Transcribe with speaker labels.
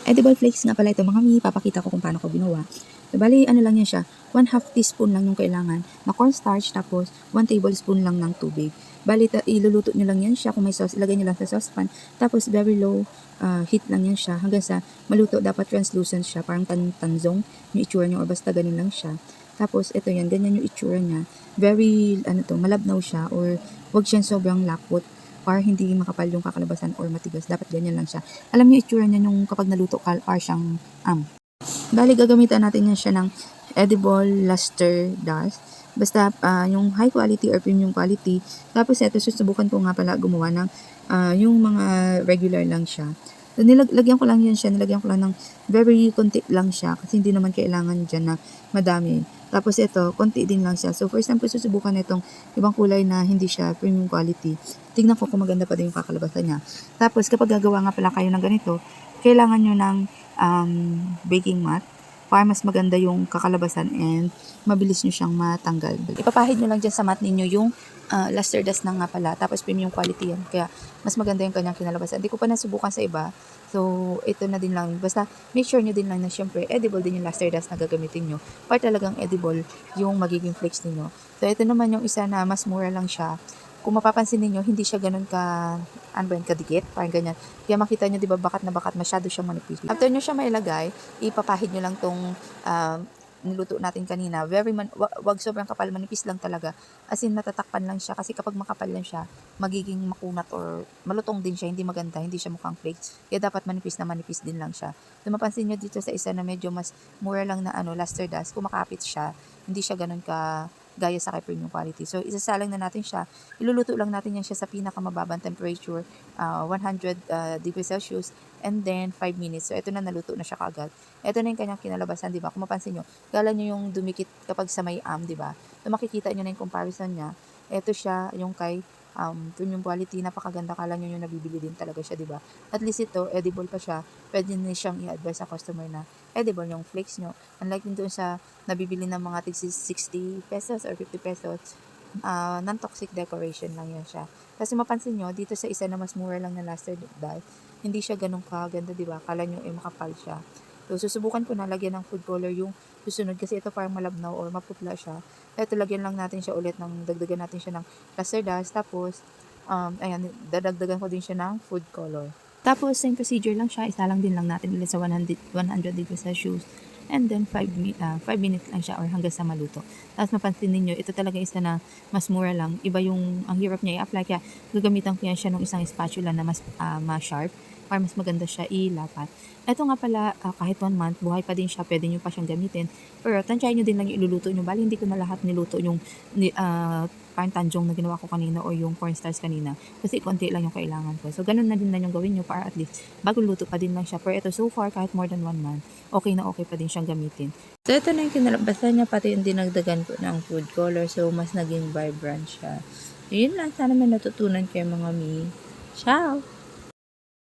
Speaker 1: Edible flakes nga pala ito mga mi, papakita ko kung paano ko ginawa. So, bali, ano lang yan siya, 1/2 teaspoon lang yung kailangan na cornstarch, tapos 1 tablespoon lang ng tubig. Bali, iluluto nyo lang yan siya, kung may sauce, ilagay nyo lang sa saucepan, tapos very low heat lang yan siya, hanggang sa maluto, dapat translucent siya, parang tanzong yung itsura nyo, o basta ganun lang siya. Tapos, ito yan, ganyan yung itsura niya, very, malabnaw siya, or wag siyang sobrang lapot, para hindi makapal yung kakalabasan or matigas, dapat ganyan lang siya. Alam niyo itsura niya yung kapag naluto par siyang bali gagamitan natin yan siya ng edible luster dust. Basta yung high quality or premium quality. Tapos ito, susubukan ko nga pala gumawa ng yung mga regular lang siya. So, nilagyan ko lang yan siya, nilagyan ko lang ng very konti lang siya kasi hindi naman kailangan dyan na madami. Tapos ito, konti din lang siya. So first time ko susubukan itong ibang kulay na hindi siya premium quality. Tingnan ko kung maganda pa din yung kakalabasan niya. Tapos kapag gagawa nga pala kayo ng ganito, kailangan nyo ng baking mat para mas maganda yung kakalabasan and mabilis nyo siyang matanggal. Ipapahid nyo lang dyan sa mat ninyo yung luster dust na nga pala, tapos premium quality yan, kaya mas maganda yung kanyang kinalabasan. Hindi ko pa nasubukan sa iba, so ito na din lang. Basta make sure nyo din lang na syempre edible din yung luster dust na gagamitin nyo para talagang edible yung magiging flakes ninyo. So ito naman yung isa na mas mura lang siya. Kung mapapansin niyo hindi siya ganun ano ba yun, kadikit, parang ganyan. Kaya makita nyo, di ba, bakat na bakat, masyado siyang manipis. After nyo siya mailagay, ipapahid nyo lang tong niluto natin kanina. Wag sobrang kapal, manipis lang talaga. As in, natatakpan lang siya. Kasi kapag makapal lang siya, magiging makunat or malutong din siya. Hindi maganda, hindi siya mukhang flakes. Kaya dapat manipis na manipis din lang siya. So, mapansin nyo dito sa isa na medyo mas mura lang na luster dust, kumakapit siya. Hindi siya ganun gaya sa kay premium quality. So, isasalang na natin siya. Iluluto lang natin yan siya sa pinakamababang temperature, 100 degrees Celsius, and then 5 minutes. So, ito na, naluto na siya kaagad. Ito na yung kanyang kinalabasan, di ba? Kung mapansin nyo, kala nyo yung dumikit kapag sa may di ba? So, makikita nyo na yung comparison niya. Ito siya, yung kay premium quality, napakaganda, kala nyo yung nabibili din talaga siya, di ba? At least ito, edible pa siya. Pwede nyo siyang i-advise sa customer na edible yung flakes nyo. Unlike din doon sa nabibili ng mga tig 60 pesos or 50 pesos, non-toxic decoration lang yan siya. Kasi mapansin nyo, dito sa isa na mas mura lang na luster dust, hindi siya ganun kaganda, di ba? Kala nyo makapal siya. So, susubukan ko na lagyan ng food color yung susunod kasi ito parang malabnaw or maputla siya. Ito, lagyan lang natin siya ulit dagdagan natin siya ng luster dust. Tapos, ayan, dadagdagan ko din siya ng food color. Tapos, same procedure lang siya. Isa lang din lang natin ulit sa 100 degrees Celsius. And then, 5 minutes lang siya or hanggang sa maluto. Tapos, mapansin ninyo, ito talaga isa na mas mura lang. Iba yung, ang hirap niya i-apply. Kaya, gagamitan ko yan siya ng isang spatula na mas sharp para mas maganda siya ilapat. Ito nga pala, kahit 1 month, buhay pa din siya. Pwede nyo pa siyang gamitin. Pero, tansyahin nyo din lang yung iluluto nyo. Bali, hindi ko na lahat niluto yung parang tanjong na ginawa ko kanina o yung cornstarch kanina. Kasi konti lang yung kailangan ko. So, ganun na din lang yung gawin nyo para at least bagong luto pa din lang siya. Pero ito, so far, kahit more than 1 month, okay na okay pa din siyang gamitin. So, ito na yung kinalabasan niya, pati yung dinagdagan ko ng food color. So, mas naging vibrant siya. Yun lang, sana may natutunan kayo mga mi. Ciao!